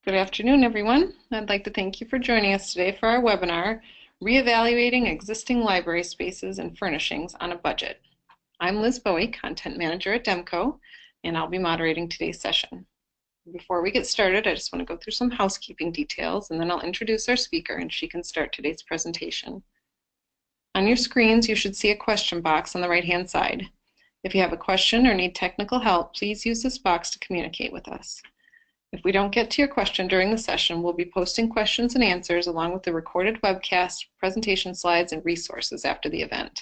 Good afternoon, everyone. I'd like to thank you for joining us today for our webinar, Reevaluating Existing Library Spaces and Furnishings on a Budget. I'm Liz Bowie, Content Manager at Demco, and I'll be moderating today's session. Before we get started, I just want to go through some housekeeping details, and then I'll introduce our speaker and she can start today's presentation. On your screens, you should see a question box on the right-hand side. If you have a question or need technical help, please use this box to communicate with us. If we don't get to your question during the session, we'll be posting questions and answers along with the recorded webcast, presentation slides, and resources after the event.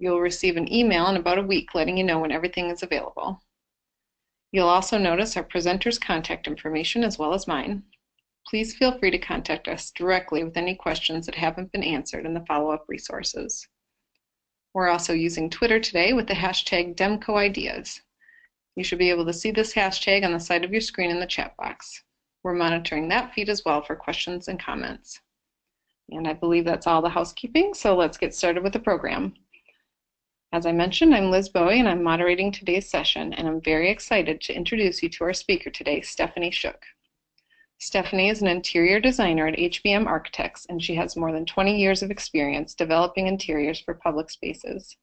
You'll receive an email in about a week letting you know when everything is available. You'll also notice our presenters' contact information as well as mine. Please feel free to contact us directly with any questions that haven't been answered in the follow-up resources. We're also using Twitter today with the hashtag DemcoIdeas. You should be able to see this hashtag on the side of your screen in the chat box. We're monitoring that feed as well for questions and comments. And I believe that's all the housekeeping, so let's get started with the program. As I mentioned, I'm Liz Bowie and I'm moderating today's session, and I'm very excited to introduce you to our speaker today, Stephanie Shook. Stephanie is an interior designer at HBM Architects, and she has more than 20 years of experience developing interiors for public spaces.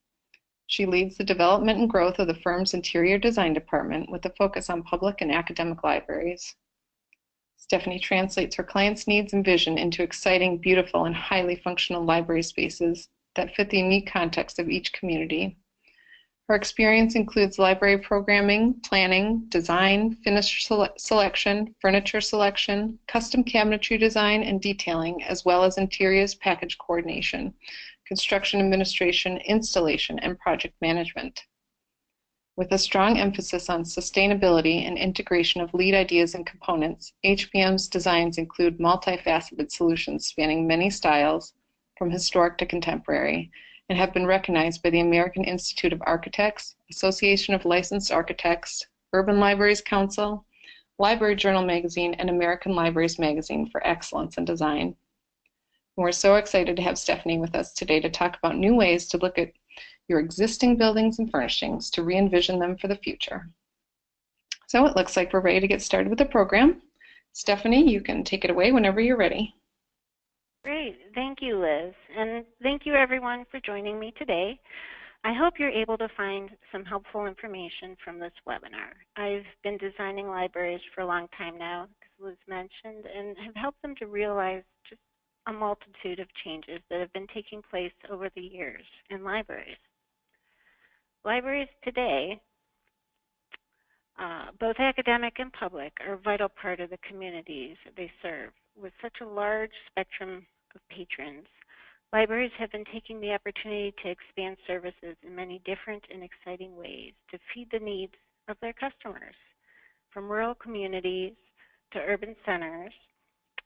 She leads the development and growth of the firm's interior design department with a focus on public and academic libraries. Stephanie translates her clients' needs and vision into exciting, beautiful, and highly functional library spaces that fit the unique context of each community. Her experience includes library programming, planning, design, finish selection, furniture selection, custom cabinetry design and detailing, as well as interiors package coordination, construction administration, installation, and project management. With a strong emphasis on sustainability and integration of lead ideas and components, HBM's designs include multifaceted solutions spanning many styles, from historic to contemporary, and have been recognized by the American Institute of Architects, Association of Licensed Architects, Urban Libraries Council, Library Journal Magazine, and American Libraries Magazine for excellence in design. We're so excited to have Stephanie with us today to talk about new ways to look at your existing buildings and furnishings to re-envision them for the future. So it looks like we're ready to get started with the program. Stephanie, you can take it away whenever you're ready. Great. Thank you, Liz. And thank you, everyone, for joining me today. I hope you're able to find some helpful information from this webinar. I've been designing libraries for a long time now, as Liz mentioned, and have helped them to realize just a multitude of changes that have been taking place over the years in libraries. Libraries today, both academic and public, are a vital part of the communities they serve. With such a large spectrum of patrons, libraries have been taking the opportunity to expand services in many different and exciting ways to feed the needs of their customers. From rural communities to urban centers,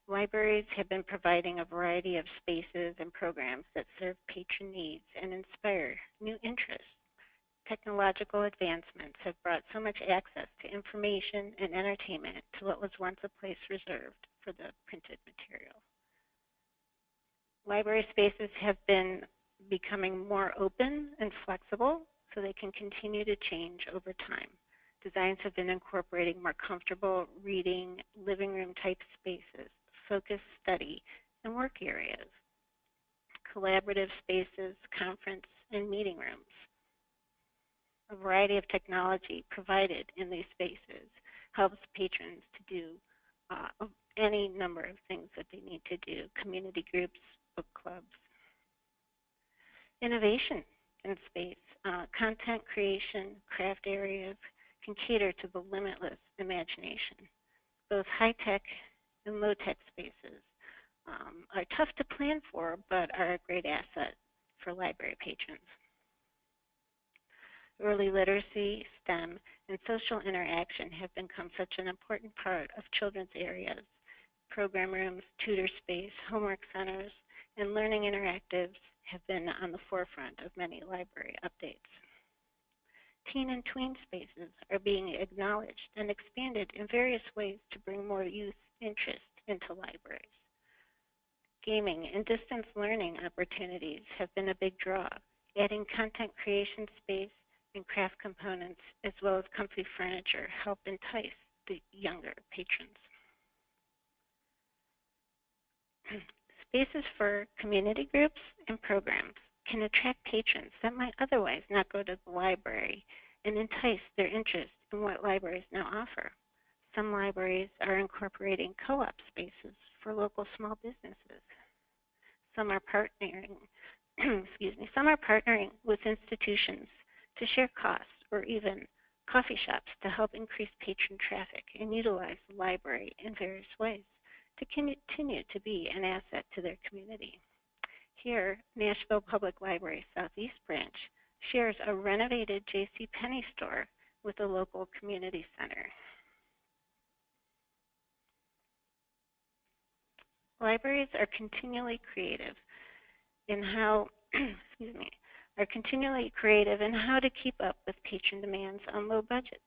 libraries have been providing a variety of spaces and programs that serve patron needs and inspire new interests. Technological advancements have brought so much access to information and entertainment to what was once a place reserved for the printed material. Library spaces have been becoming more open and flexible so they can continue to change over time. Designs have been incorporating more comfortable reading, living room type spaces, focused study, and work areas, collaborative spaces, conference, and meeting rooms. A variety of technology provided in these spaces helps patrons to do any number of things that they need to do, community groups, book clubs. Innovation in space, content creation, craft areas can cater to the limitless imagination. Both high-tech and low-tech spaces are tough to plan for, but are a great asset for library patrons. Early literacy, STEM, and social interaction have become such an important part of children's areas. Program rooms, tutor space, homework centers, and learning interactives have been on the forefront of many library updates. Teen and tween spaces are being acknowledged and expanded in various ways to bring more youth interest into libraries. Gaming and distance learning opportunities have been a big draw, adding content creation space and craft components, as well as comfy furniture, help entice the younger patrons. Spaces for community groups and programs can attract patrons that might otherwise not go to the library and entice their interest in what libraries now offer. Some libraries are incorporating co-op spaces for local small businesses. Some are partnering, some are partnering with institutions to share costs or even coffee shops to help increase patron traffic and utilize the library in various ways to continue to be an asset to their community. Here, Nashville Public Library Southeast Branch shares a renovated J.C. Penney store with a local community center. Libraries are continually creative in how to keep up with patron demands on low budgets,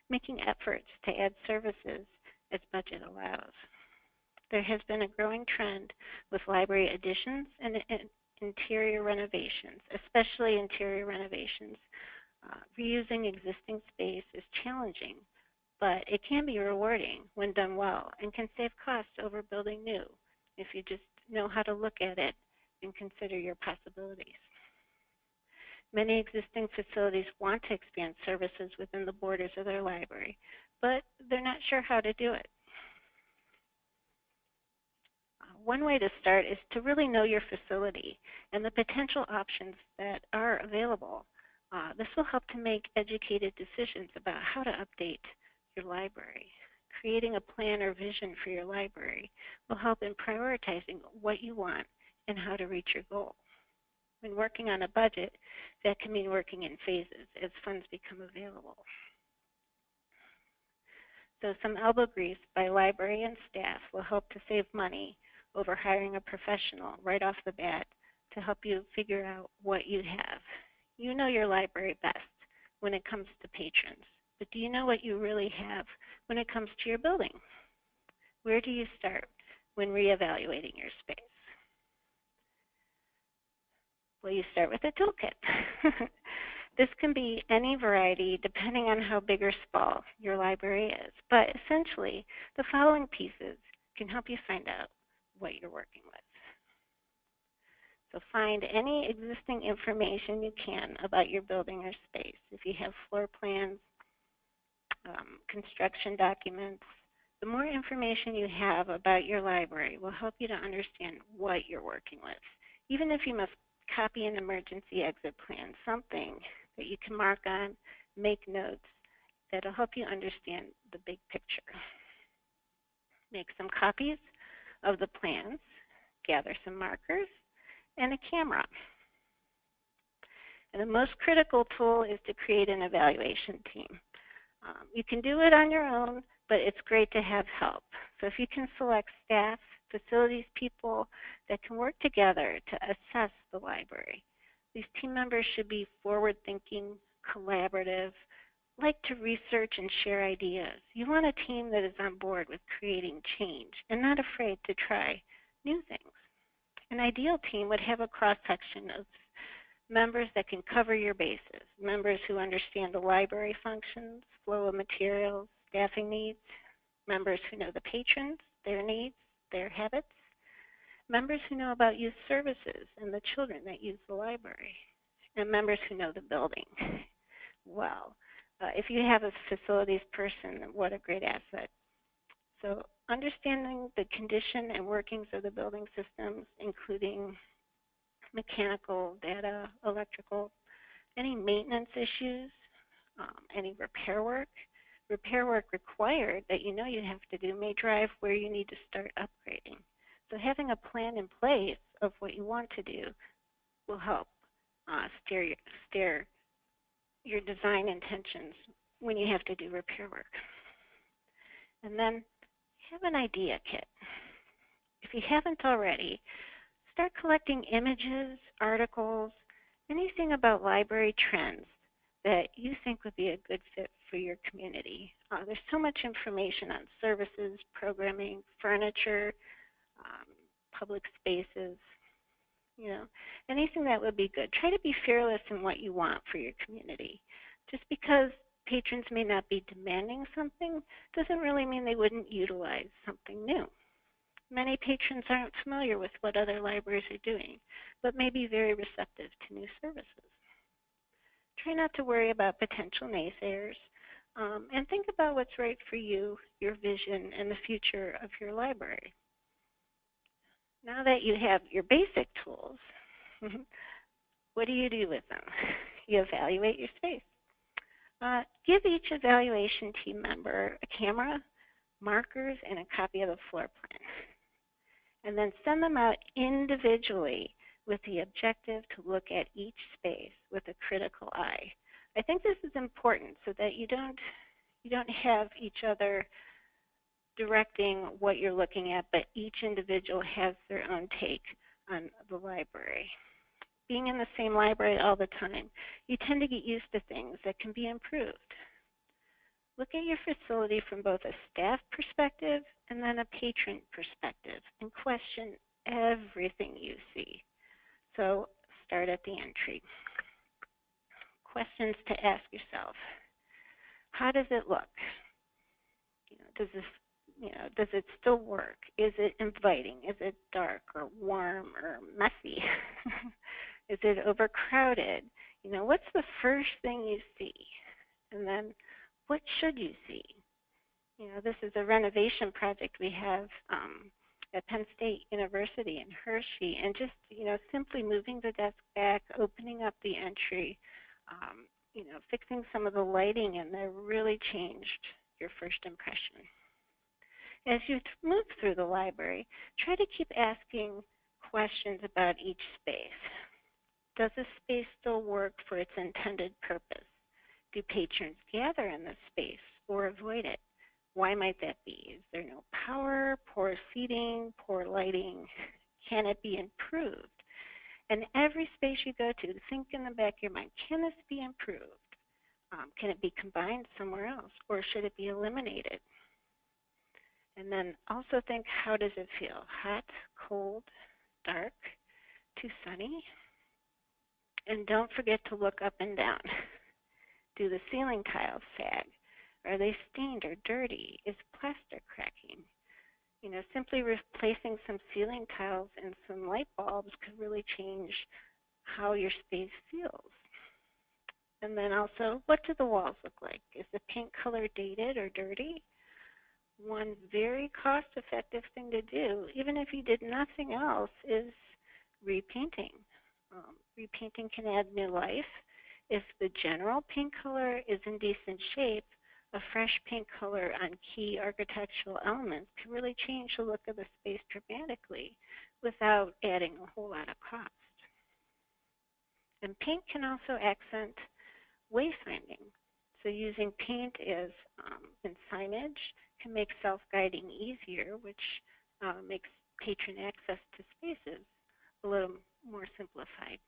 making efforts to add services as budget allows. There has been a growing trend with library additions and interior renovations, especially interior renovations. Reusing existing space is challenging, but it can be rewarding when done well and can save costs over building new if you just know how to look at it and consider your possibilities. Many existing facilities want to expand services within the borders of their library, but they're not sure how to do it. One way to start is to really know your facility and the potential options that are available. This will help to make educated decisions about how to update your library. Creating a plan or vision for your library will help in prioritizing what you want and how to reach your goal. When working on a budget, that can mean working in phases as funds become available. So some elbow grease by library and staff will help to save money over hiring a professional right off the bat to help you figure out what you have. You know your library best when it comes to patrons, but do you know what you really have when it comes to your building? Where do you start when reevaluating your space? Well, you start with a toolkit. This can be any variety depending on how big or small your library is, but essentially the following pieces can help you find out what you're working with. So find any existing information you can about your building or space. If you have floor plans, construction documents, the more information you have about your library will help you to understand what you're working with. Even if you must copy an emergency exit plan, something that you can mark on, make notes, that'll help you understand the big picture. Make some copies of the plans, gather some markers, and a camera. And the most critical tool is to create an evaluation team. You can do it on your own, but it's great to have help. So if you can select staff, facilities people that can work together to assess the library. These team members should be forward-thinking, collaborative, like to research and share ideas. You want a team that is on board with creating change and not afraid to try new things. An ideal team would have a cross-section of members that can cover your bases, members who understand the library functions, flow of materials, staffing needs, members who know the patrons, their needs, their habits, members who know about youth services and the children that use the library, and members who know the building well. If you have a facilities person, what a great asset. So understanding the condition and workings of the building systems, including mechanical, data, electrical, any maintenance issues, any repair work required that you know you have to do may drive where you need to start upgrading. So having a plan in place of what you want to do will help steer your design intentions when you have to do repair work. And then have an idea kit. If you haven't already, start collecting images, articles, anything about library trends that you think would be a good fit for your community. There's so much information on services, programming, furniture, public spaces, anything that would be good. Try to be fearless in what you want for your community. Just because patrons may not be demanding something doesn't really mean they wouldn't utilize something new. Many patrons aren't familiar with what other libraries are doing, but may be very receptive to new services. Try not to worry about potential naysayers, and think about what's right for you, your vision, and the future of your library. Now that you have your basic tools, what do you do with them? You evaluate your space. Give each evaluation team member a camera, markers, and a copy of the floor plan. And then send them out individually with the objective to look at each space with a critical eye. I think this is important so that you don't have each other directing what you're looking at, but each individual has their own take on the library. Being in the same library all the time, you tend to get used to things that can be improved. Look at your facility from both a staff perspective and then a patron perspective and question everything you see. So start at the entry. Questions to ask yourself. How does it look? Does it still work? Is it inviting? Is it dark or warm or messy? Is it overcrowded? What's the first thing you see? And then what should you see? This is a renovation project we have at Penn State University in Hershey, and just, simply moving the desk back, opening up the entry, fixing some of the lighting in there really changed your first impression. As you move through the library, try to keep asking questions about each space. Does the space still work for its intended purpose? Do patrons gather in this space or avoid it? Why might that be? Is there no power, poor seating, poor lighting? Can it be improved? And every space you go to, think in the back of your mind, can this be improved? Can it be combined somewhere else, or should it be eliminated? And then also think, how does it feel? Hot, cold, dark, too sunny? And don't forget to look up and down. Do the ceiling tiles sag? Are they stained or dirty? Is plaster cracking? Simply replacing some ceiling tiles and some light bulbs could really change how your space feels. And then also, what do the walls look like? Is the paint color dated or dirty? One very cost-effective thing to do, even if you did nothing else, is repainting. Repainting can add new life. If the general paint color is in decent shape, a fresh paint color on key architectural elements can really change the look of the space dramatically without adding a whole lot of cost. And paint can also accent wayfinding. So using paint as in signage can make self-guiding easier, which makes patron access to spaces a little more simplified.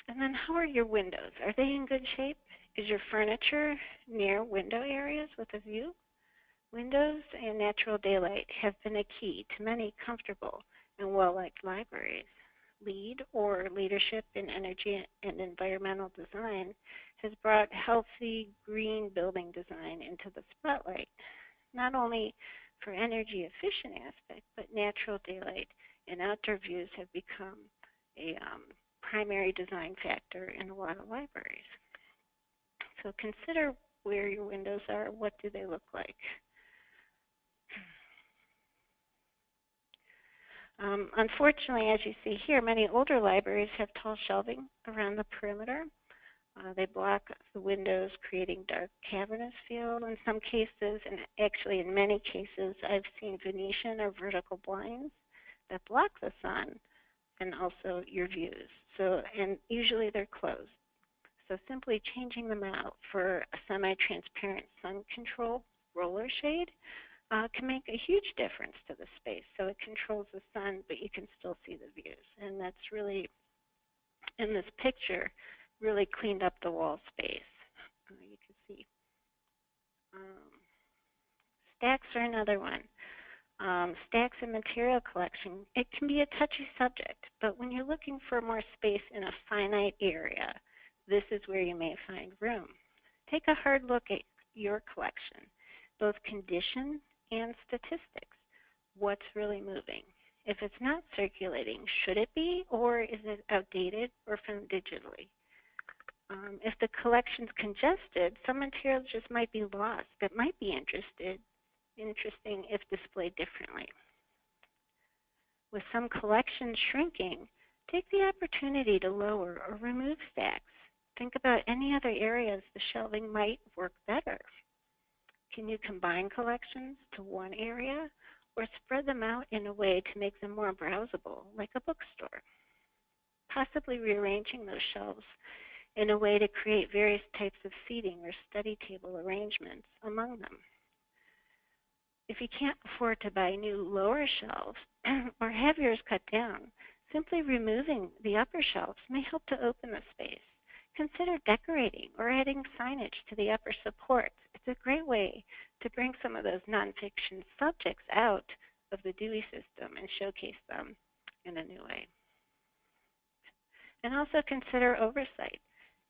And then how are your windows? Are they in good shape? Is your furniture near window areas with a view? Windows and natural daylight have been a key to many comfortable and well-liked libraries. LEED, or Leadership in Energy and Environmental Design, has brought healthy green building design into the spotlight, not only for energy efficient aspect, but natural daylight and outdoor views have become a primary design factor in a lot of libraries. So consider where your windows are. What do they look like? Unfortunately, as you see here, many older libraries have tall shelving around the perimeter. They block the windows, creating dark, cavernous feel in some cases, and actually in many cases, I've seen Venetian or vertical blinds that block the sun and also your views. And usually they're closed. So simply changing them out for a semi-transparent sun control roller shade can make a huge difference to the space. So it controls the sun, but you can still see the views. And that's really, in this picture, really cleaned up the wall space. You can see. Stacks are another one. Stacks and material collection, it can be a touchy subject, but when you're looking for more space in a finite area, this is where you may find room. Take a hard look at your collection, both condition and statistics. What's really moving? If it's not circulating, should it be, or is it outdated or filmed digitally? If the collection's congested, some materials just might be lost that might be interesting if displayed differently. With some collections shrinking, take the opportunity to lower or remove stacks. Think about any other areas the shelving might work better. Can you combine collections to one area or spread them out in a way to make them more browsable, like a bookstore? Possibly rearranging those shelves in a way to create various types of seating or study table arrangements among them. If you can't afford to buy new lower shelves or have yours cut down, simply removing the upper shelves may help to open the space. Consider decorating or adding signage to the upper supports. It's a great way to bring some of those nonfiction subjects out of the Dewey system and showcase them in a new way. And also consider oversight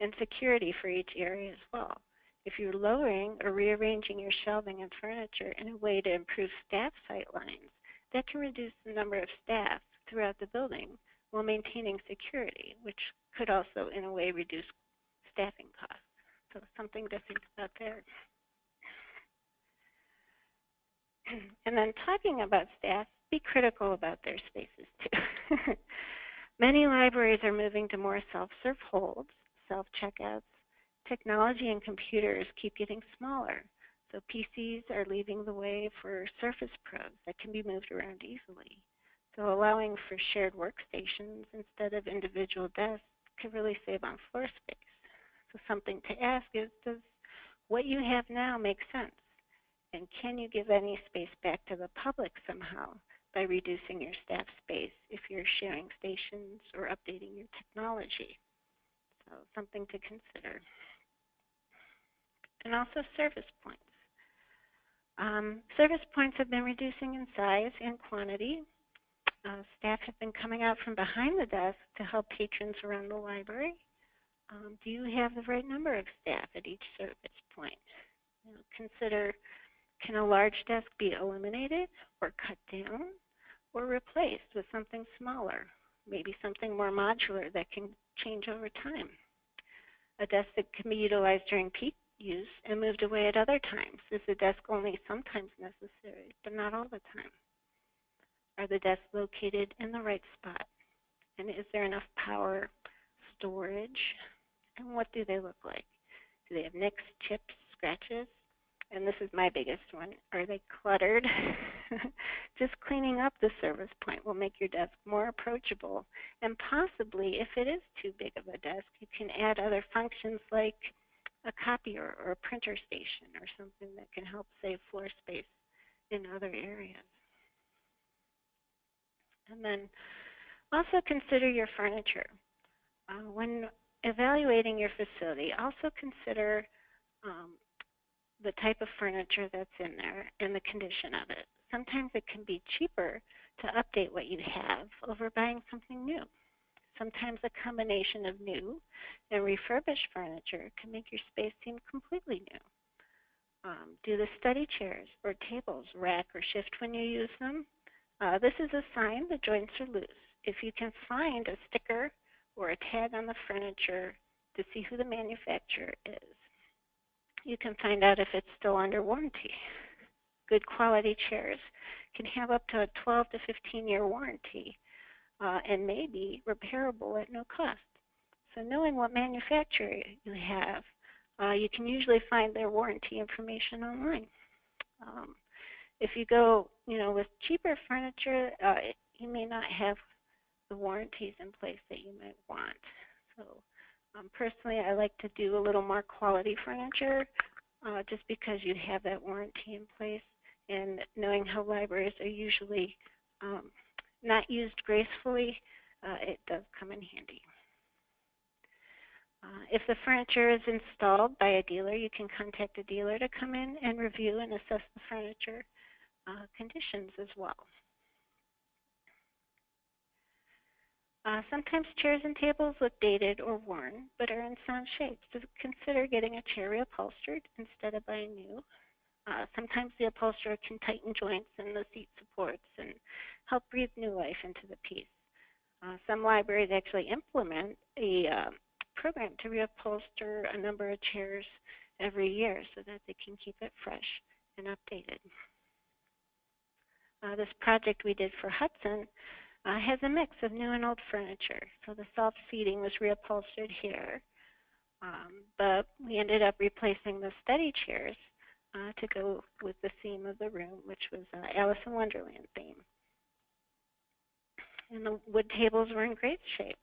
and security for each area as well. If you're lowering or rearranging your shelving and furniture in a way to improve staff sight lines, that can reduce the number of staff throughout the building while maintaining security, which could also, in a way, reduce staffing costs. So something to think about there. And then talking about staff, be critical about their spaces too. Many libraries are moving to more self-serve holds, self-checkouts. Technology and computers keep getting smaller, so PCs are leaving the way for Surface Pros that can be moved around easily. So allowing for shared workstations instead of individual desks can really save on floor space. So something to ask is, does what you have now make sense? And can you give any space back to the public somehow by reducing your staff space if you're sharing stations or updating your technology? So something to consider. And also service points. Service points have been reducing in size and quantity. Staff have been coming out from behind the desk to help patrons around the library. Do you have the right number of staff at each service point? Consider, can a large desk be eliminated or cut down or replaced with something smaller, maybe something more modular that can change over time? A desk that can be utilized during peak use and moved away at other times. Is the desk only sometimes necessary, but not all the time? Are the desks located in the right spot? And is there enough power, storage? And what do they look like? Do they have nicks, chips, scratches? And this is my biggest one. Are they cluttered? Just cleaning up the service point will make your desk more approachable. And possibly, if it is too big of a desk, you can add other functions like a copier or a printer station or something that can help save floor space in other areas. And then also consider your furniture. When evaluating your facility, also consider the type of furniture that's in there and the condition of it. Sometimes it can be cheaper to update what you have over buying something new. Sometimes a combination of new and refurbished furniture can make your space seem completely new. Do the study chairs or tables rack or shift when you use them? This is a sign the joints are loose. If you can find a sticker or a tag on the furniture to see who the manufacturer is, you can find out if it's still under warranty. Good quality chairs can have up to a 12 to 15-year warranty and may be repairable at no cost. So knowing what manufacturer you have, you can usually find their warranty information online. If you go, with cheaper furniture, you may not have the warranties in place that you might want. So personally, I like to do a little more quality furniture just because you have that warranty in place, and knowing how libraries are usually not used gracefully, it does come in handy. If the furniture is installed by a dealer, you can contact a dealer to come in and review and assess the furniture conditions as well. Sometimes chairs and tables look dated or worn, but are in sound shape. So consider getting a chair reupholstered instead of buying new. Sometimes the upholsterer can tighten joints in the seat supports and help breathe new life into the piece. Some libraries actually implement a program to reupholster a number of chairs every year so that they can keep it fresh and updated. This project we did for Hudson has a mix of new and old furniture. So the soft seating was reupholstered here, but we ended up replacing the study chairs to go with the theme of the room, which was Alice in Wonderland theme. And the wood tables were in great shape.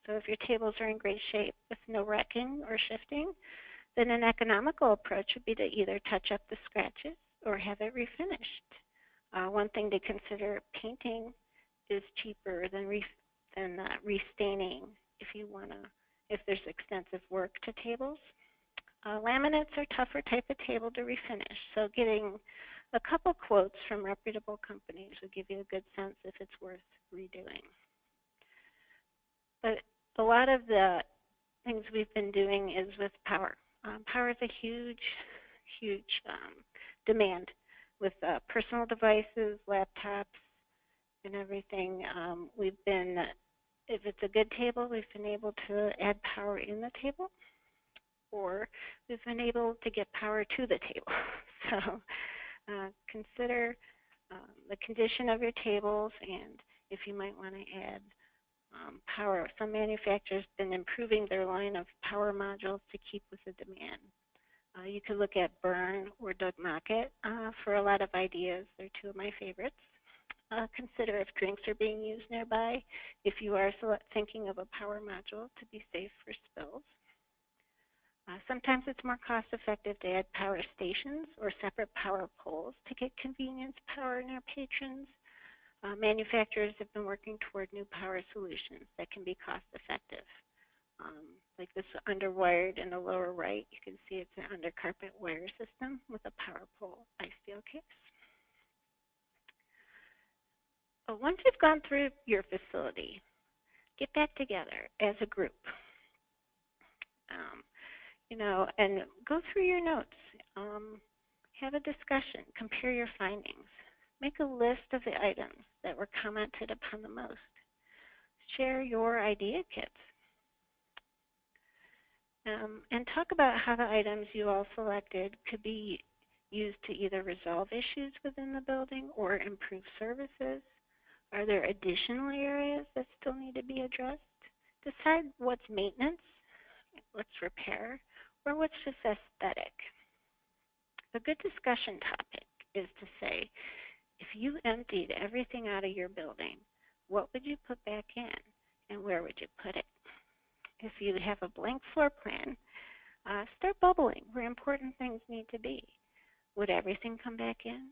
So if your tables are in great shape with no wrecking or shifting, then an economical approach would be to either touch up the scratches or have it refinished. One thing to consider, painting is cheaper than restaining if there's extensive work to tables. Laminates are tougher type of table to refinish, so getting a couple quotes from reputable companies will give you a good sense if it's worth redoing. But a lot of the things we've been doing is with power. Power is a huge demand with personal devices, laptops, and everything. If it's a good table, we've been able to add power in the table, or we've been able to get power to the table. So consider the condition of your tables and if you might want to add power. Some manufacturers have been improving their line of power modules to keep with the demand. You could look at Bern or Doug Mockett for a lot of ideas. They're two of my favorites. Consider if drinks are being used nearby, if you are thinking of a power module to be safe for spills. Sometimes it's more cost effective to add power stations or separate power poles to get convenience power near patrons. Manufacturers have been working toward new power solutions that can be cost effective. Like this underwired in the lower right, you can see it's an undercarpet wire system with a power pole I-steel case. But once you've gone through your facility, get back together as a group. And go through your notes. Have a discussion. Compare your findings. Make a list of the items that were commented upon the most. Share your idea kits. And talk about how the items you all selected could be used to either resolve issues within the building or improve services. Are there additional areas that still need to be addressed? Decide what's maintenance, what's repair, or what's just aesthetic. A good discussion topic is to say, if you emptied everything out of your building, what would you put back in and where would you put it? If you have a blank floor plan, start bubbling where important things need to be. Would everything come back in?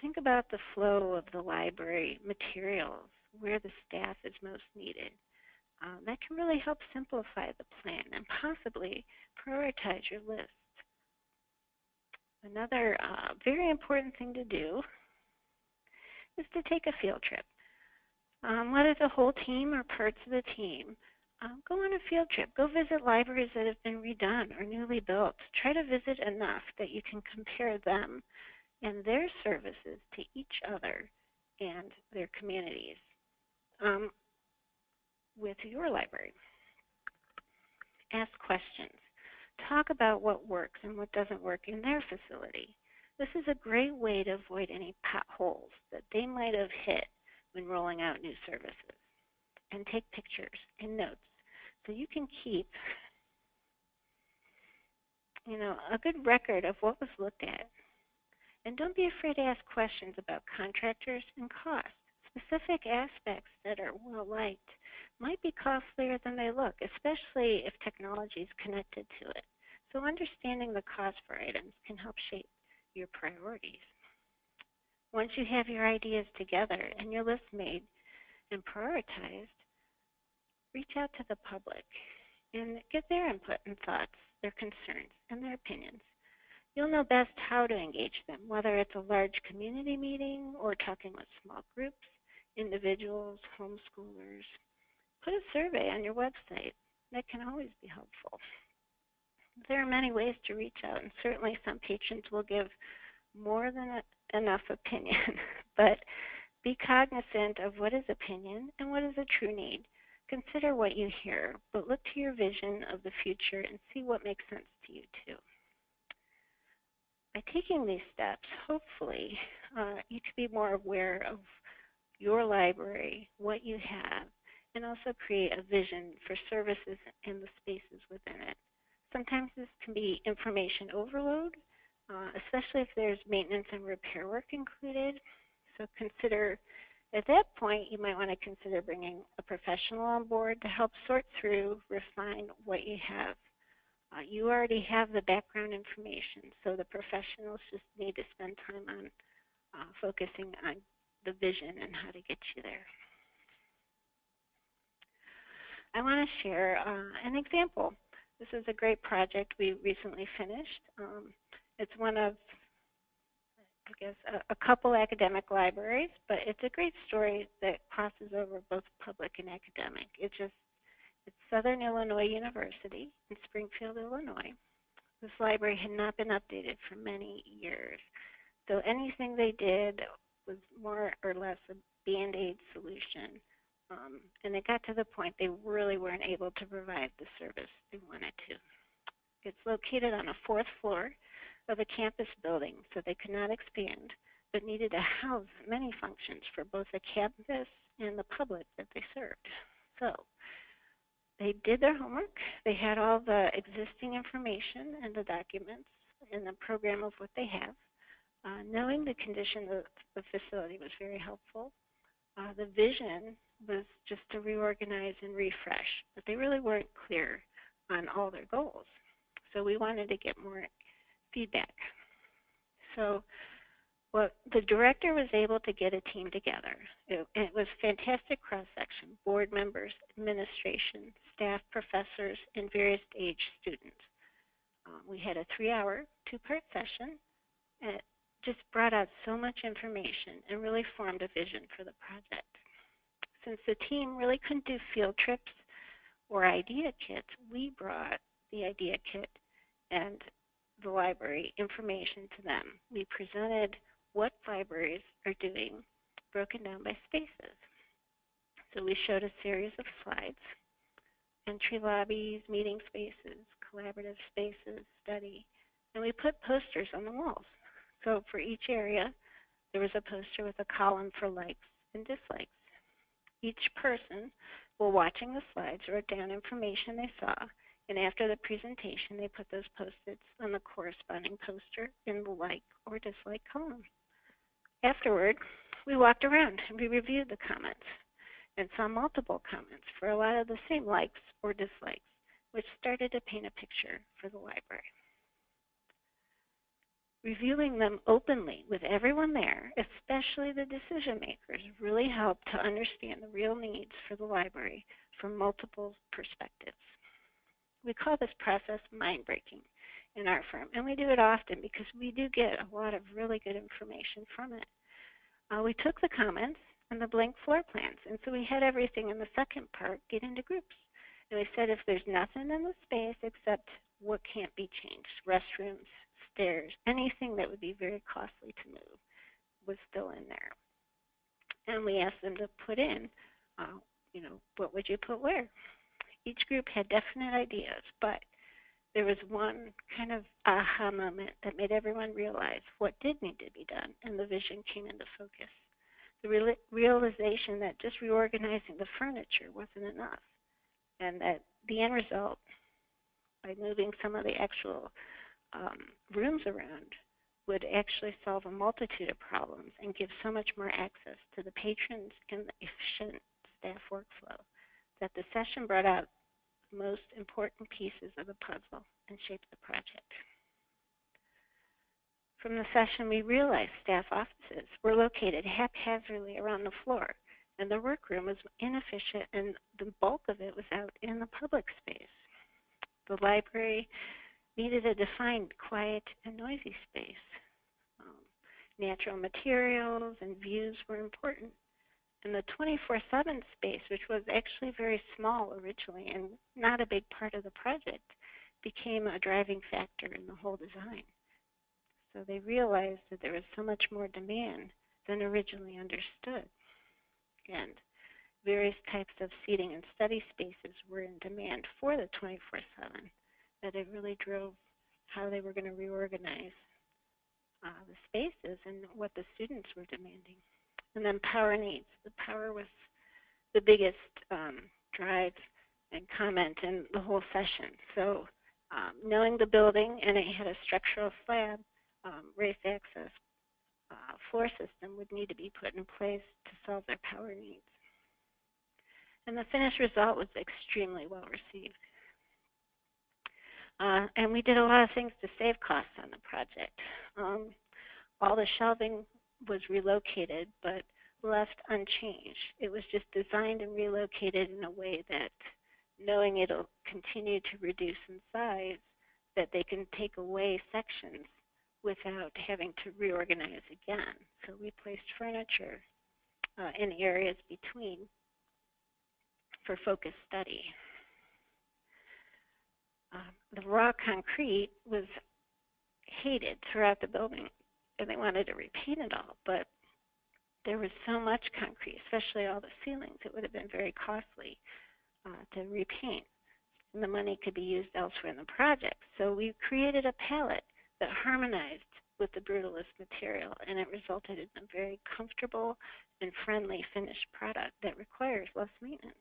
Think about the flow of the library materials, where the staff is most needed. That can really help simplify the plan and possibly prioritize your list. Another very important thing to do is to take a field trip. Whether the whole team or parts of the team, go on a field trip. Go visit libraries that have been redone or newly built. Try to visit enough that you can compare them and their services to each other and their communities with your library. Ask questions. Talk about what works and what doesn't work in their facility. This is a great way to avoid any potholes that they might have hit when rolling out new services. And take pictures and notes so you can keep a good record of what was looked at. And don't be afraid to ask questions about contractors and cost. Specific aspects that are well liked might be costlier than they look, especially if technology is connected to it. So understanding the cost for items can help shape your priorities. Once you have your ideas together and your list made and prioritized, reach out to the public and get their input and thoughts, their concerns, and their opinions. You'll know best how to engage them, whether it's a large community meeting or talking with small groups, individuals, homeschoolers. Put a survey on your website. That can always be helpful. There are many ways to reach out, and certainly some patrons will give more than enough opinion, but be cognizant of what is opinion and what is a true need. Consider what you hear, but look to your vision of the future and see what makes sense to you too. By taking these steps, hopefully, you can be more aware of your library, what you have, and also create a vision for services and the spaces within it. Sometimes this can be information overload, especially if there's maintenance and repair work included. So consider, at that point, you might want to consider bringing a professional on board to help sort through, refine what you have. You already have the background information, so the professionals just need to spend time on focusing on the vision and how to get you there. I want to share an example. This is a great project we recently finished. It's one of, I guess, a couple academic libraries, but it's a great story that crosses over both public and academic. It's Southern Illinois University in Springfield, Illinois. This library had not been updated for many years, so anything they did was more or less a Band-Aid solution, and it got to the point they really weren't able to provide the service they wanted to. It's located on a fourth floor of a campus building, so they could not expand, but needed to house many functions for both the campus and the public that they served. So they did their homework. They had all the existing information and the documents in the program of what they have. Knowing the condition of the facility was very helpful. The vision was just to reorganize and refresh, but they really weren't clear on all their goals. So we wanted to get more feedback. So the director was able to get a team together. It was fantastic cross-section, board members, administration, staff, professors, and various age students. We had a 3-hour, 2-part session, and it just brought out so much information and really formed a vision for the project. Since the team really couldn't do field trips or idea kits, we brought the idea kit and the library information to them. We presented what libraries are doing, broken down by spaces. So we showed a series of slides: entry lobbies, meeting spaces, collaborative spaces, study, and we put posters on the walls. So for each area, there was a poster with a column for likes and dislikes. Each person, while watching the slides, wrote down information they saw, and after the presentation, they put those Post-its on the corresponding poster in the like or dislike column. Afterward, we walked around and we reviewed the comments and saw multiple comments for a lot of the same likes or dislikes, which started to paint a picture for the library. Reviewing them openly with everyone there, especially the decision makers, really helped to understand the real needs for the library from multiple perspectives. We call this process mind-breaking in our firm, and we do it often because we do get a lot of really good information from it. We took the comments and the blank floor plans, and so we had everything in the second part get into groups. And we said if there's nothing in the space except what can't be changed, restrooms, stairs, anything that would be very costly to move was still in there. And we asked them to put in, what would you put where? Each group had definite ideas, but there was one kind of aha moment that made everyone realize what did need to be done, and the vision came into focus. The realization that just reorganizing the furniture wasn't enough, and that the end result, by moving some of the actual rooms around, would actually solve a multitude of problems and give so much more access to the patrons and the efficient staff workflow that the session brought out the most important pieces of the puzzle and shaped the project. From the session, we realized staff offices were located haphazardly around the floor, and the workroom was inefficient, and the bulk of it was out in the public space. The library needed a defined, quiet, and noisy space. Natural materials and views were important. And the 24/7 space, which was actually very small originally and not a big part of the project, became a driving factor in the whole design. So they realized that there was so much more demand than originally understood. And various types of seating and study spaces were in demand for the 24/7, that it really drove how they were going to reorganize the spaces and what the students were demanding. And then power needs. The power was the biggest drive and comment in the whole session. So knowing the building, and it had a structural slab, raised access floor system would need to be put in place to solve their power needs. And the finished result was extremely well received. And we did a lot of things to save costs on the project. All the shelving was relocated, but left unchanged. It was just designed and relocated in a way that, knowing it'll continue to reduce in size, that they can take away sections without having to reorganize again. So we placed furniture in areas between for focused study. The raw concrete was hated throughout the building, and they wanted to repaint it all, but there was so much concrete, especially all the ceilings, it would have been very costly to repaint, and the money could be used elsewhere in the project. So we created a palette that harmonized with the brutalist material, and it resulted in a very comfortable and friendly finished product that requires less maintenance.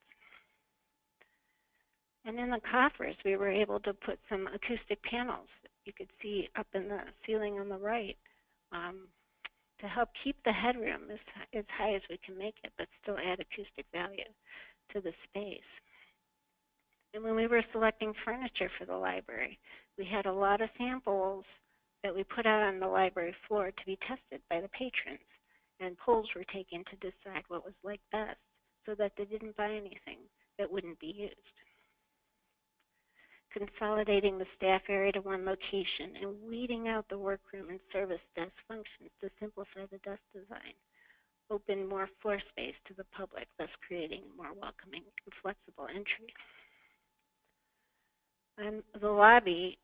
And in the coffers, we were able to put some acoustic panels that you could see up in the ceiling on the right to help keep the headroom as high as we can make it, but still add acoustic value to the space. And when we were selecting furniture for the library, we had a lot of samples that we put out on the library floor to be tested by the patrons, and polls were taken to decide what was liked best so that they didn't buy anything that wouldn't be used. Consolidating the staff area to one location and weeding out the workroom and service desk functions to simplify the desk design opened more floor space to the public, thus creating a more welcoming and flexible entry. And the lobby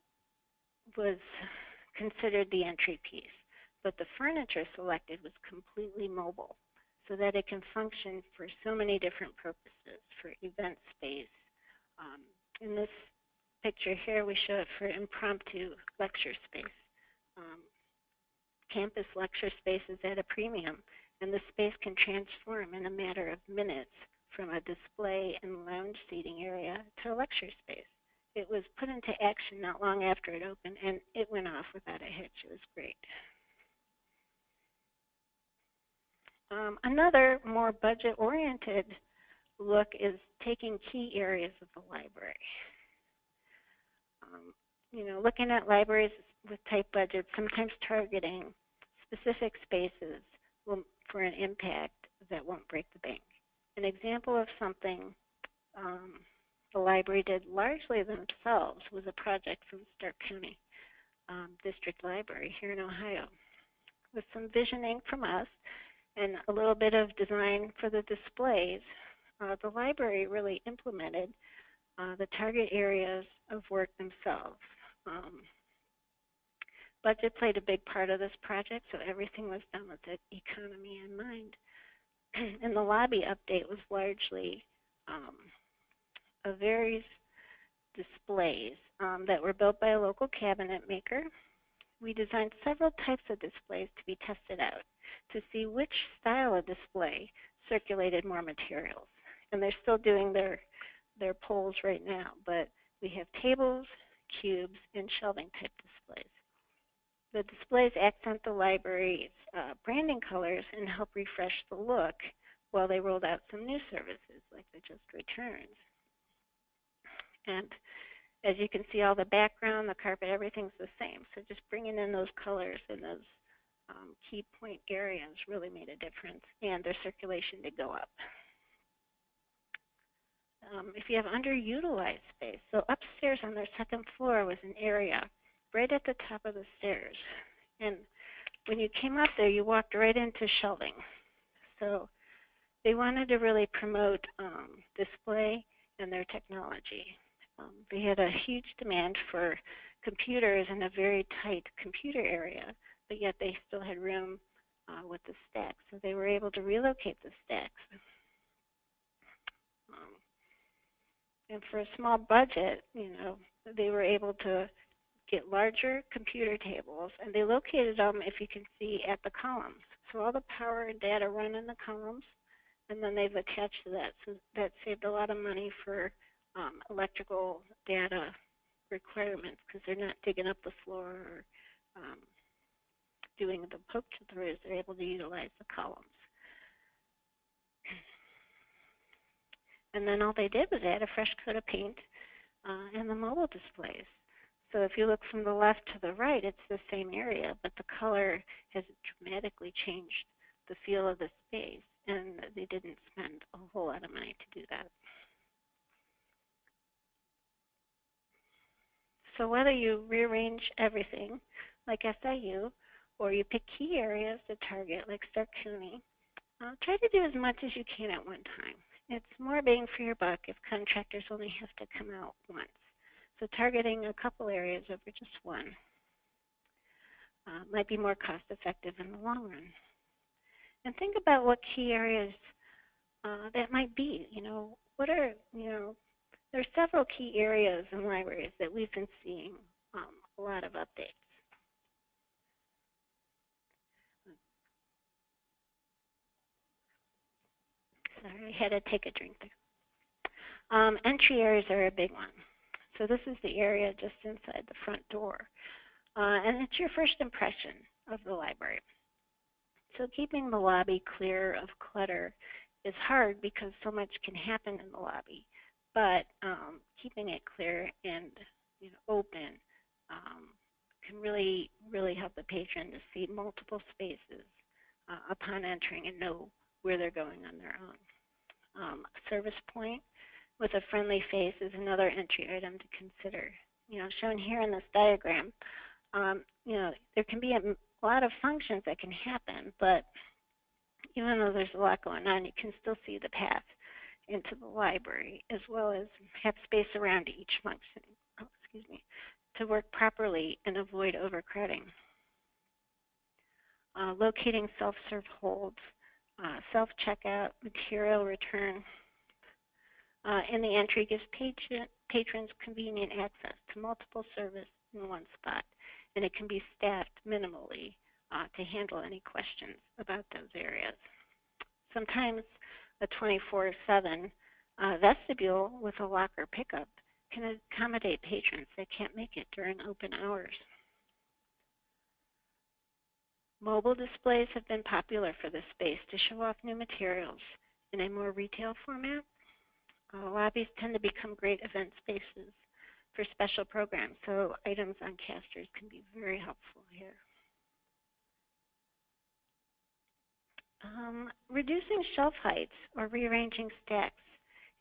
was considered the entry piece, but the furniture selected was completely mobile so that it can function for so many different purposes, for event space. In this picture here, we show it for impromptu lecture space. Campus lecture space is at a premium, and the space can transform in a matter of minutes from a display and lounge seating area to a lecture space. It was put into action not long after it opened, and it went off without a hitch. It was great. Another more budget-oriented look is taking key areas of the library. Looking at libraries with tight budgets, sometimes targeting specific spaces for an impact that won't break the bank. An example of something the library did largely themselves was a project from Stark County District Library here in Ohio. With some visioning from us and a little bit of design for the displays, the library really implemented the target areas of work themselves. Budget played a big part of this project, so everything was done with the economy in mind. And the lobby update was largely a various displays that were built by a local cabinet maker. We designed several types of displays to be tested out to see which style of display circulated more materials. And they're still doing their polls right now, but we have tables, cubes, and shelving type displays. The displays accent the library's branding colors and help refresh the look while they rolled out some new services like the Just Returns. And as you can see, all the background, the carpet, everything's the same. So just bringing in those colors and those key point areas really made a difference, and their circulation did go up. If you have underutilized space, so upstairs on their second floor was an area right at the top of the stairs. And when you came up there, you walked right into shelving. So they wanted to really promote display and their technology. They had a huge demand for computers in a very tight computer area, but yet they still had room with the stacks. So they were able to relocate the stacks. Um, and for a small budget, they were able to get larger computer tables, and they located them, if you can see, at the columns. So all the power and data run in the columns, and then they've attached to that. So that saved a lot of money for electrical data requirements because they're not digging up the floor or doing the poke-throughs. They're able to utilize the columns. And then all they did was add a fresh coat of paint and the mobile displays. So if you look from the left to the right, it's the same area, but the color has dramatically changed the feel of the space, and they didn't spend a whole lot of money to do that. So whether you rearrange everything, like SIU, or you pick key areas to target, like Stark County, try to do as much as you can at one time. It's more bang for your buck if contractors only have to come out once. So targeting a couple areas over just one might be more cost effective in the long run. And think about what key areas that might be. What are, there are several key areas in libraries that we've been seeing a lot of updates. Sorry, I had to take a drink there. Entry areas are a big one. So this is the area just inside the front door. And it's your first impression of the library. So keeping the lobby clear of clutter is hard because so much can happen in the lobby. But keeping it clear and open can really help the patron to see multiple spaces upon entering and know where they're going on their own. A service point with a friendly face is another entry item to consider. Shown here in this diagram, there can be a lot of functions that can happen, but even though there's a lot going on, you can still see the path into the library, as well as have space around each function, to work properly and avoid overcrowding. Locating self-serve holds, self-checkout, material return, in the entry gives patrons convenient access to multiple services in one spot, and it can be staffed minimally to handle any questions about those areas. Sometimes a 24/7 vestibule with a locker pickup can accommodate patrons that can't make it during open hours. Mobile displays have been popular for this space to show off new materials in a more retail format. Lobbies tend to become great event spaces for special programs, so items on casters can be very helpful here. Reducing shelf heights or rearranging stacks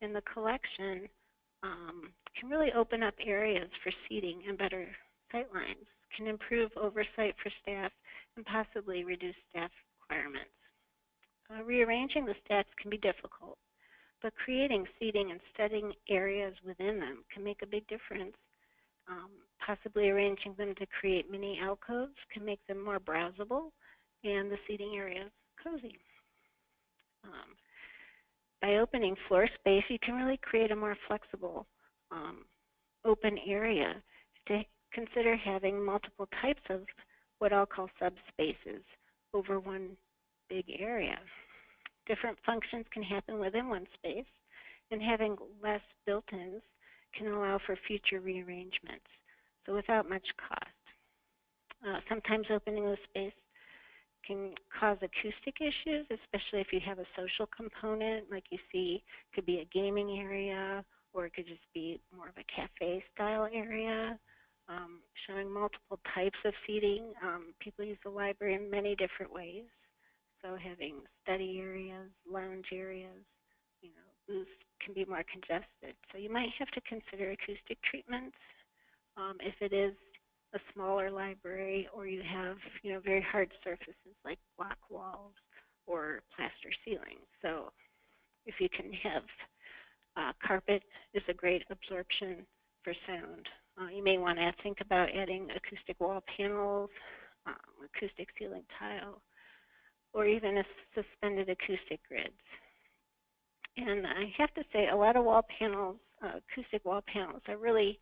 in the collection can really open up areas for seating and better sight lines, can improve oversight for staff, and possibly reduce staff requirements. Rearranging the stacks can be difficult, but creating seating and studying areas within them can make a big difference. Possibly arranging them to create mini alcoves can make them more browsable and the seating areas cozy. By opening floor space, you can really create a more flexible open area to consider having multiple types of what I'll call subspaces over one big area. Different functions can happen within one space, and having less built-ins can allow for future rearrangements, so without much cost. Sometimes opening the space can cause acoustic issues, especially if you have a social component, like you see, it could be a gaming area, or it could just be more of a cafe-style area. Showing multiple types of seating. People use the library in many different ways. So having study areas, lounge areas, booths can be more congested. So you might have to consider acoustic treatments if it is a smaller library, or you have very hard surfaces like block walls or plaster ceilings. So if you can have carpet is a great absorption for sound. You may want to think about adding acoustic wall panels, acoustic ceiling tile, or even a suspended acoustic grids. And I have to say, a lot of wall panels, acoustic wall panels, are really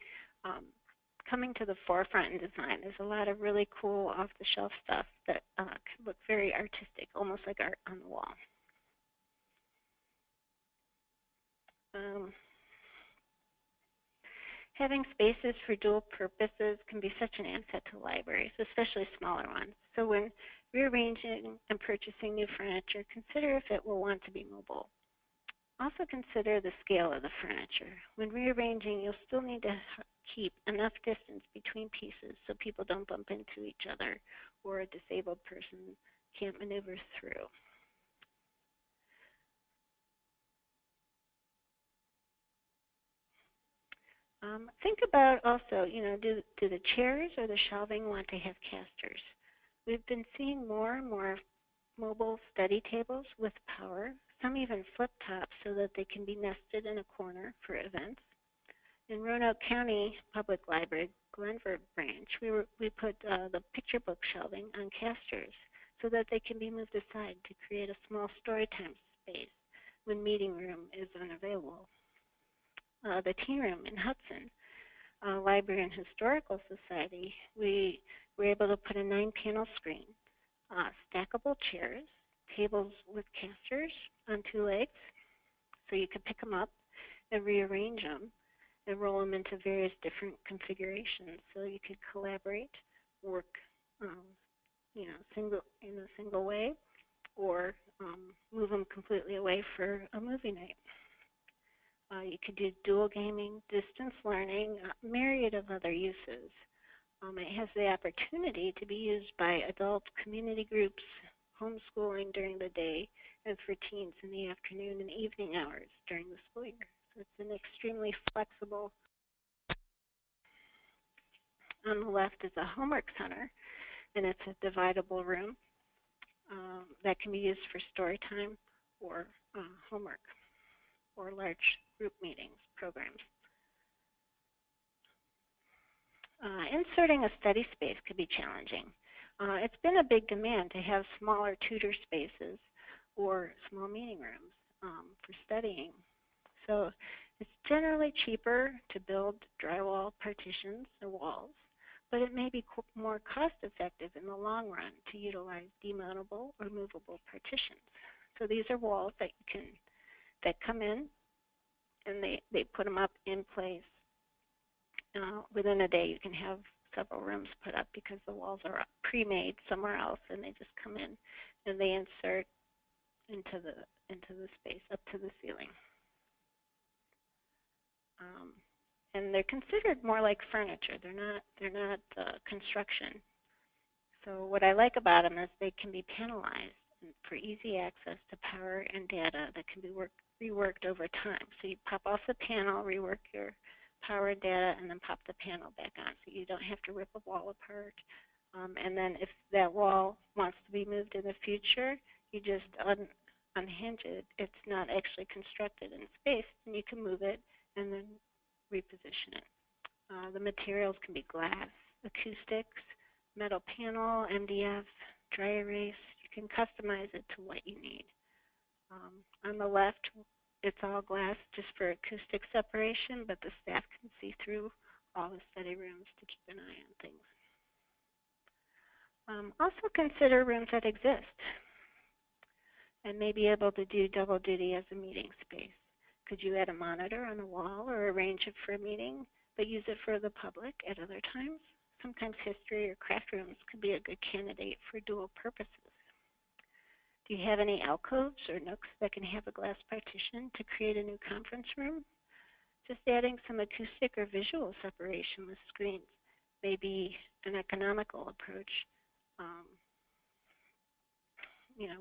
coming to the forefront in design. There's a lot of really cool off-the-shelf stuff that can look very artistic, almost like art on the wall. Having spaces for dual purposes can be such an asset to libraries, especially smaller ones. So when rearranging and purchasing new furniture, consider if it will want to be mobile. Also consider the scale of the furniture. When rearranging, you'll still need to keep enough distance between pieces so people don't bump into each other or a disabled person can't maneuver through. Think about also, do the chairs or the shelving want to have casters? We've been seeing more and more mobile study tables with power, some even flip tops so that they can be nested in a corner for events. In Roanoke County Public Library, Glenver branch, we put the picture book shelving on casters so that they can be moved aside to create a small storytime space when meeting room is unavailable. The tea room in Hudson Library and Historical Society, we were able to put a 9-panel screen, stackable chairs, tables with casters on 2 legs, so you could pick them up and rearrange them and roll them into various different configurations, so you could collaborate, work, in a single way, or move them completely away for a movie night. You could do dual gaming, distance learning, a myriad of other uses. It has the opportunity to be used by adult community groups, homeschooling during the day, and for teens in the afternoon and evening hours during the school year. So it's an extremely flexible. On the left is a homework center, and it's a dividable room that can be used for story time or homework or large group meetings programs. Inserting a study space could be challenging. It's been a big demand to have smaller tutor spaces or small meeting rooms for studying. So it's generally cheaper to build drywall partitions or walls, but it may be more cost-effective in the long run to utilize demountable or movable partitions. So these are walls that come in, and they put them up in place. Within a day, you can have several rooms put up because the walls are pre-made somewhere else, and they just come in and they insert into the space up to the ceiling. And they're considered more like furniture. They're not construction. So what I like about them is they can be panelized for easy access to power and data that can be reworked over time. So you pop off the panel, rework your power data, and then pop the panel back on. So you don't have to rip a wall apart. And then if that wall wants to be moved in the future, you just unhinge it. It's not actually constructed in space, and you can move it and then reposition it. The materials can be glass, acoustics, metal panel, MDF, dry erase. You can customize it to what you need. On the left, it's all glass just for acoustic separation, but the staff can see through all the study rooms to keep an eye on things. Also consider rooms that exist and may be able to do double duty as a meeting space. Could you add a monitor on the wall or arrange it for a meeting, but use it for the public at other times? Sometimes history or craft rooms could be a good candidate for dual purposes. Do you have any alcoves or nooks that can have a glass partition to create a new conference room? Just adding some acoustic or visual separation with screens may be an economical approach,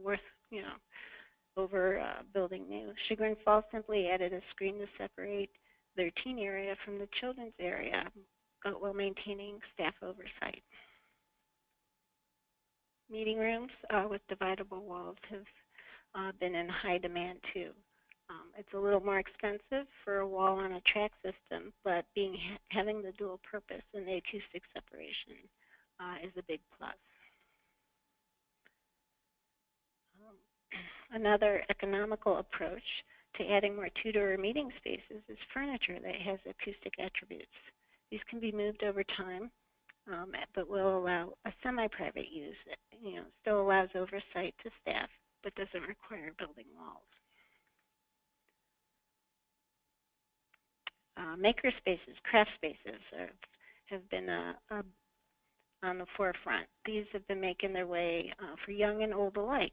worth, over building new. Chagrin Falls simply added a screen to separate their teen area from the children's area while maintaining staff oversight. Meeting rooms with dividable walls have been in high demand too. It's a little more expensive for a wall on a track system, but having the dual purpose and the acoustic separation is a big plus. Another economical approach to adding more tutor or meeting spaces is furniture that has acoustic attributes. These can be moved over time, but will allow a semi-private use. Still allows oversight to staff, but doesn't require building walls. Maker spaces, craft spaces have been on the forefront. These have been making their way for young and old alike.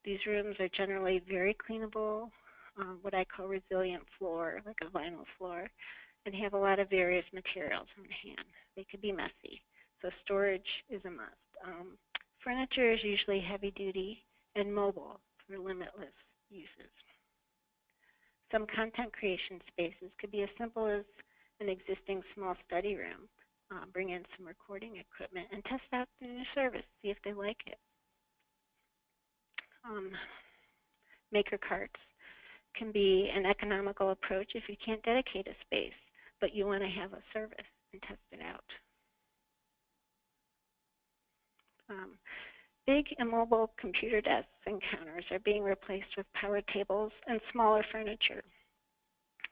These rooms are generally very cleanable, what I call resilient floor, like a vinyl floor, and have a lot of various materials on hand. They could be messy, so storage is a must. Furniture is usually heavy duty and mobile for limitless uses. Some content creation spaces could be as simple as an existing small study room. Bring in some recording equipment and test out the new service, see if they like it. Maker carts can be an economical approach if you can't dedicate a space, but you want to have a service and test it out. Big and mobile computer desks and counters are being replaced with power tables and smaller furniture,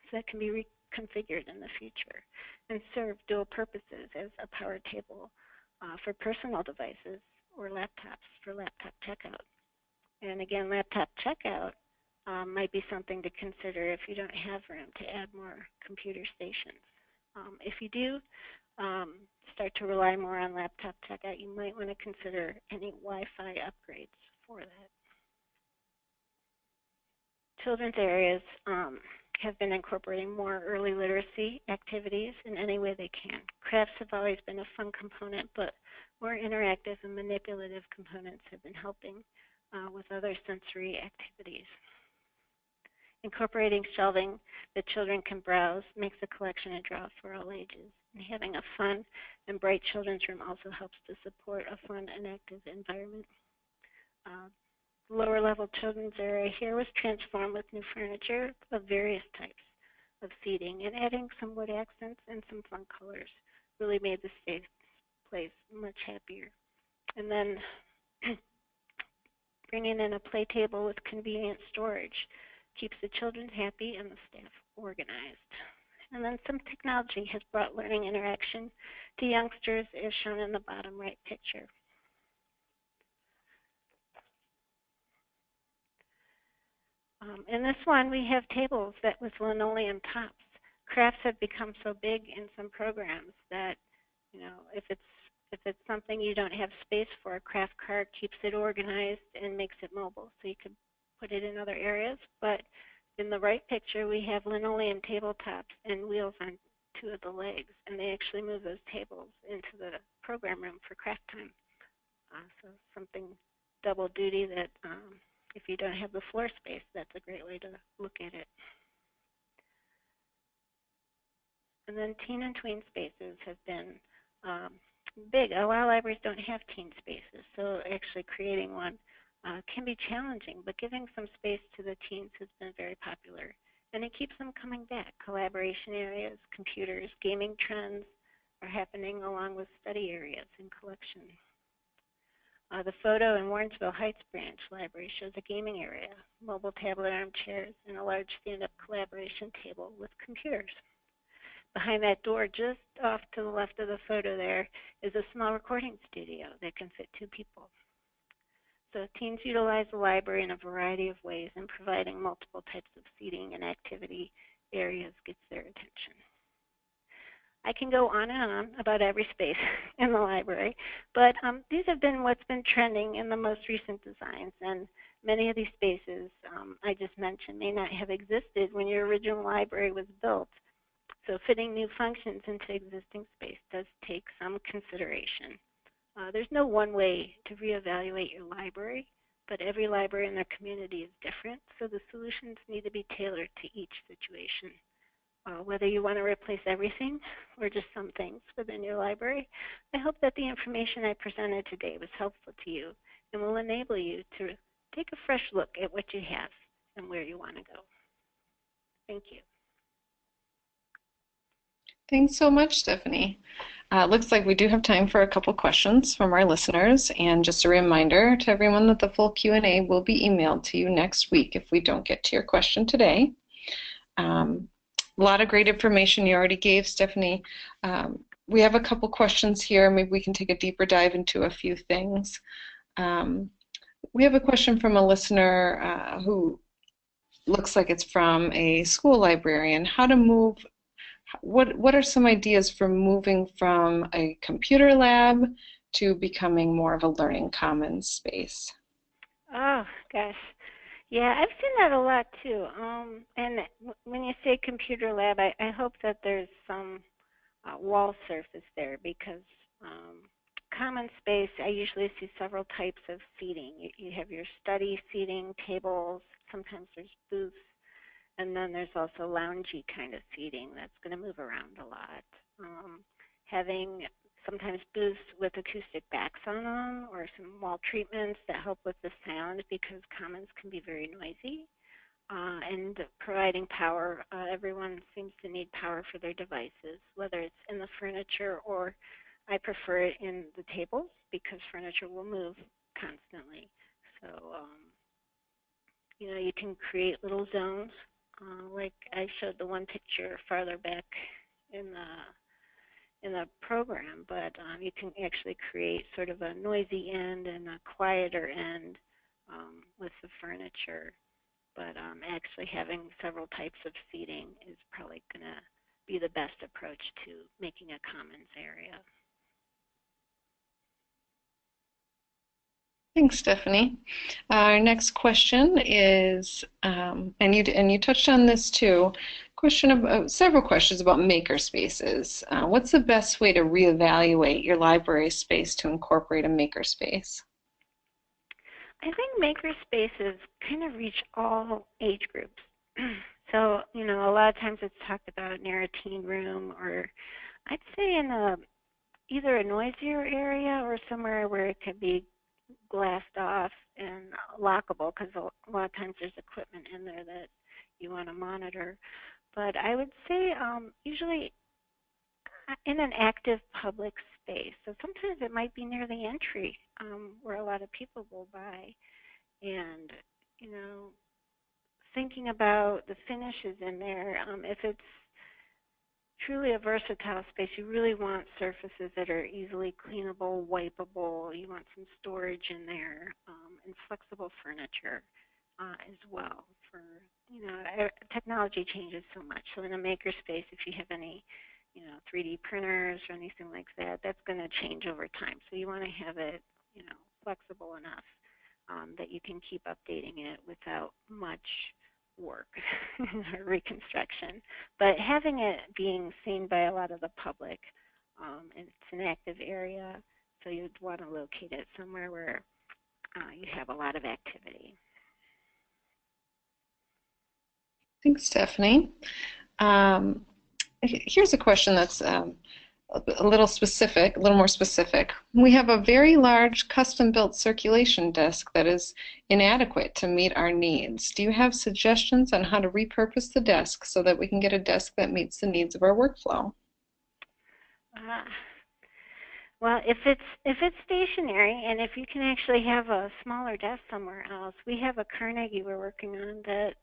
so that can be reconfigured in the future and serve dual purposes as a power table for personal devices or laptops for laptop checkout. And again, laptop checkout might be something to consider if you don't have room to add more computer stations. If you do start to rely more on laptop checkout, you might want to consider any Wi-Fi upgrades for that. Children's areas have been incorporating more early literacy activities in any way they can. Crafts have always been a fun component, but more interactive and manipulative components have been helping with other sensory activities. Incorporating shelving that children can browse makes the collection a draw for all ages. And having a fun and bright children's room also helps to support a fun and active environment. The lower level children's area here was transformed with new furniture of various types of seating, and adding some wood accents and some fun colors really made the place much happier. And then bringing in a play table with convenient storage keeps the children happy and the staff organized. And then some technology has brought learning interaction to youngsters, as shown in the bottom right picture. In this one, we have tables that with linoleum tops. Crafts have become so big in some programs that, if it's something you don't have space for, a craft cart keeps it organized and makes it mobile, so you can put it in other areas. But in the right picture, we have linoleum tabletops and wheels on two of the legs, and they actually move those tables into the program room for craft time. So something double duty that if you don't have the floor space, that's a great way to look at it. And then teen and tween spaces have been big. A lot of libraries don't have teen spaces, so actually creating one can be challenging, but giving some space to the teens has been very popular. And it keeps them coming back. Collaboration areas, computers, gaming trends are happening along with study areas and collection. The photo in Warrensville Heights Branch Library shows a gaming area, mobile tablet armchairs, and a large stand-up collaboration table with computers. Behind that door, just off to the left of the photo there, is a small recording studio that can fit 2 people. So teens utilize the library in a variety of ways, and providing multiple types of seating and activity areas gets their attention. I can go on and on about every space in the library, but these have been what's been trending in the most recent designs, and many of these spaces I just mentioned may not have existed when your original library was built. So fitting new functions into existing space does take some consideration. There's no one way to reevaluate your library, but every library in their community is different, so the solutions need to be tailored to each situation. Whether you want to replace everything or just some things within your library, I hope that the information I presented today was helpful to you and will enable you to take a fresh look at what you have and where you want to go. Thank you. Thanks so much, Stephanie. Looks like we do have time for a couple questions from our listeners, and just a reminder to everyone that the full Q&A will be emailed to you next week if we don't get to your question today. A lot of great information you already gave, Stephanie. We have a couple questions here. Maybe we can take a deeper dive into a few things. We have a question from a listener who looks like it's from a school librarian. How to move, what are some ideas for moving from a computer lab to becoming more of a learning commons space? Oh, gosh. Yeah, I've seen that a lot too. And when you say computer lab, I hope that there's some wall surface there because common space, I usually see several types of seating. You have your study seating, tables, sometimes there's booths, and then there's also loungy kind of seating that's going to move around a lot. Having sometimes booths with acoustic backs on them or some wall treatments that help with the sound because commons can be very noisy. And providing power. Everyone seems to need power for their devices, whether it's in the furniture or I prefer it in the tables because furniture will move constantly. So, you can create little zones, like I showed the one picture farther back in the program, but you can actually create sort of a noisy end and a quieter end with the furniture. But actually having several types of seating is probably going to be the best approach to making a commons area. Thanks, Stephanie. Our next question is, and you touched on this too. Several questions about maker spaces. What's the best way to reevaluate your library space to incorporate a maker space? I think maker spaces kind of reach all age groups. So, a lot of times it's talked about near a teen room, or I'd say in either a noisier area or somewhere where it could be glassed off and lockable, because a lot of times there's equipment in there that you want to monitor. But I would say usually in an active public space. So sometimes it might be near the entry where a lot of people go by. And, thinking about the finishes in there, if it's truly a versatile space, you really want surfaces that are easily cleanable, wipeable. You want some storage in there and flexible furniture as well. Technology changes so much. So in a maker space, if you have any 3D printers or anything like that, that's going to change over time. So you want to have it, flexible enough that you can keep updating it without much work or reconstruction. But having it being seen by a lot of the public, and it's an active area, so you'd want to locate it somewhere where you have a lot of activity. Thanks, Stephanie. Here's a question that's a little specific, a little more specific. We have a very large custom-built circulation desk that is inadequate to meet our needs. Do you have suggestions on how to repurpose the desk so that we can get a desk that meets the needs of our workflow? Well, if it's stationary and if you can actually have a smaller desk somewhere else, we have a Carnegie we're working on that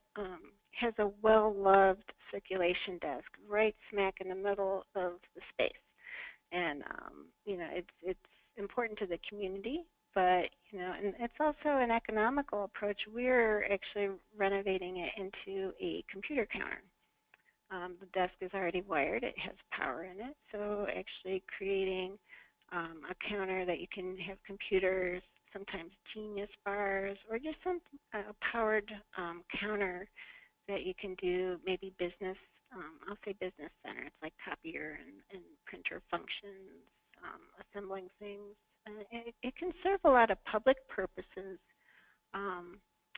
has a well-loved circulation desk right smack in the middle of the space. And it's important to the community, but and it's also an economical approach. We're actually renovating it into a computer counter. The desk is already wired; it has power in it. So actually creating a counter that you can have computers, sometimes Genius bars, or just some powered counter that you can do maybe business. I'll say business center. It's like copier and printer functions, assembling things. It can serve a lot of public purposes.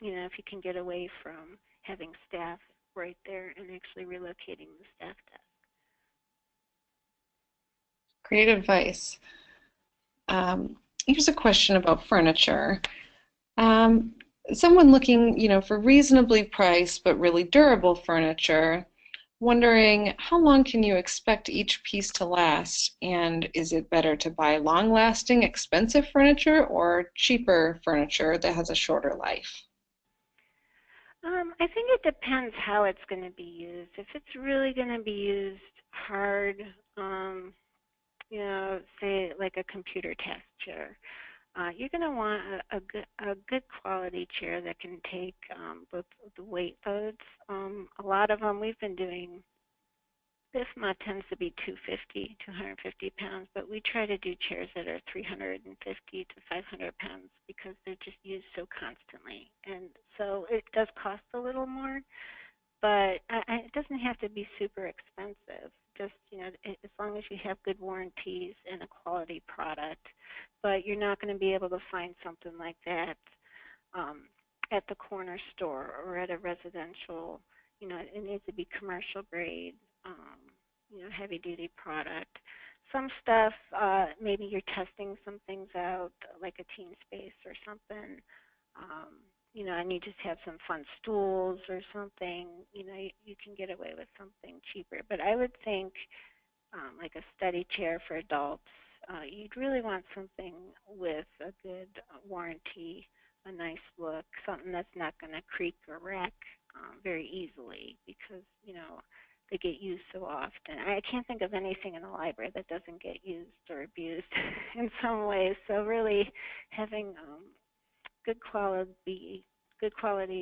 If you can get away from having staff right there and actually relocating the staff desk. Great advice. Here's a question about furniture. someone looking, for reasonably priced but really durable furniture, wondering how long can you expect each piece to last, and is it better to buy long-lasting, expensive furniture or cheaper furniture that has a shorter life? I think it depends how it's going to be used. If it's really going to be used hard, um, say like a computer task chair, you're going to want a good quality chair that can take both the weight loads. A lot of them we've been doing. This mod tends to be 250 pounds, but we try to do chairs that are 350 to 500 pounds because they're just used so constantly. And so it does cost a little more, but it doesn't have to be super expensive. Just, as long as you have good warranties and a quality product. But you're not going to be able to find something like that um, at the corner store or at a residential. It needs to be commercial grade, heavy duty product. Some stuff, maybe you're testing some things out, like a teen space or something, and you just have some fun stools or something, you can get away with something cheaper. But I would think like a study chair for adults, you'd really want something with a good warranty, a nice look, something that's not going to creak or wreck very easily because, they get used so often. I can't think of anything in the library that doesn't get used or abused in some ways. So really having good quality,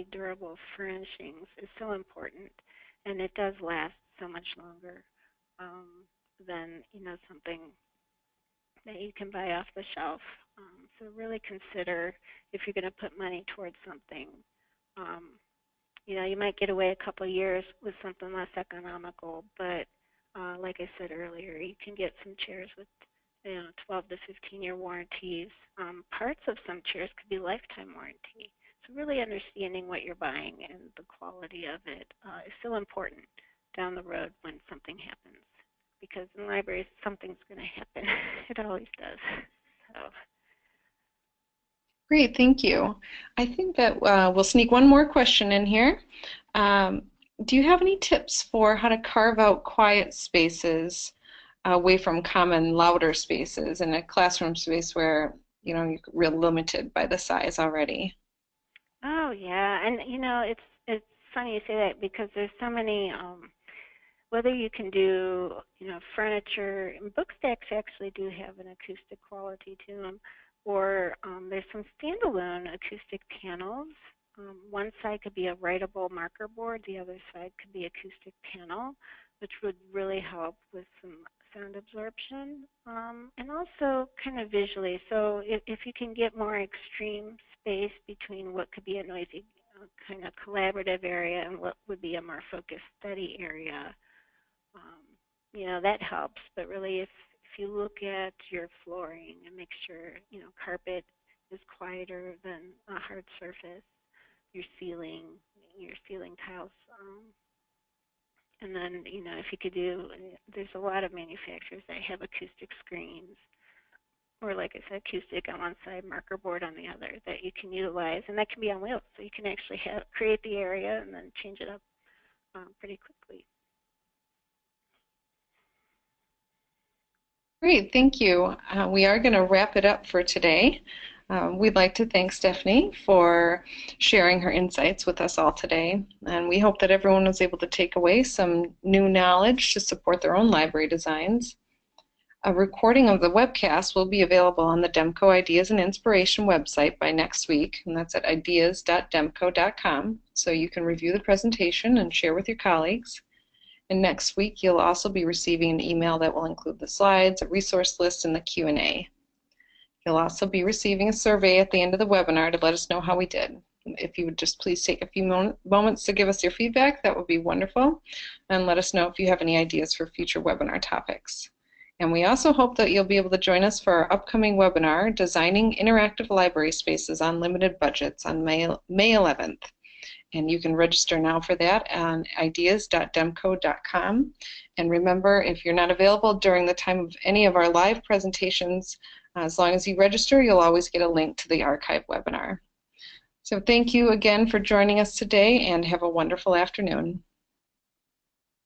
durable furnishings is so important, and it does last so much longer than something that you can buy off the shelf. So really consider if you're going to put money towards something. Um, you might get away a couple of years with something less economical, but like I said earlier, you can get some chairs with 12 to 15-year warranties. Parts of some chairs could be lifetime warranty. So really understanding what you're buying and the quality of it is so important down the road when something happens. Because in libraries, something's going to happen. It always does. So. Great, thank you. I think that we'll sneak one more question in here. Um, do you have any tips for how to carve out quiet spaces away from common louder spaces in a classroom space where you're real limited by the size already? Oh yeah, and it's funny you say that because there's so many. Whether you can do furniture, and book stacks actually do have an acoustic quality to them, or there's some standalone acoustic panels. One side could be a writable marker board, the other side could be acoustic panel, which would really help with some sound absorption and also kind of visually. So if you can get more extreme space between what could be a noisy kind of collaborative area and what would be a more focused study area, that helps. But really, if you look at your flooring and make sure carpet is quieter than a hard surface, your ceiling tiles, and then if you could do, there's a lot of manufacturers that have acoustic screens, or like I said, acoustic on one side, marker board on the other that you can utilize, and that can be on wheels, so you can actually create the area and then change it up pretty quickly. Great, thank you. We are going to wrap it up for today. We'd like to thank Stephanie for sharing her insights with us all today, and we hope that everyone was able to take away some new knowledge to support their own library designs. A recording of the webcast will be available on the Demco Ideas and Inspiration website by next week, and that's at ideas.demco.com, so you can review the presentation and share with your colleagues. And next week, you'll also be receiving an email that will include the slides, a resource list, and the Q&A. You'll also be receiving a survey at the end of the webinar to let us know how we did. If you would just please take a few moments to give us your feedback, that would be wonderful. And let us know if you have any ideas for future webinar topics. And we also hope that you'll be able to join us for our upcoming webinar, Designing Interactive Library Spaces on Limited Budgets, on May 11th. And you can register now for that on ideas.demco.com. And remember, if you're not available during the time of any of our live presentations, as long as you register, you'll always get a link to the archive webinar. So thank you again for joining us today and have a wonderful afternoon.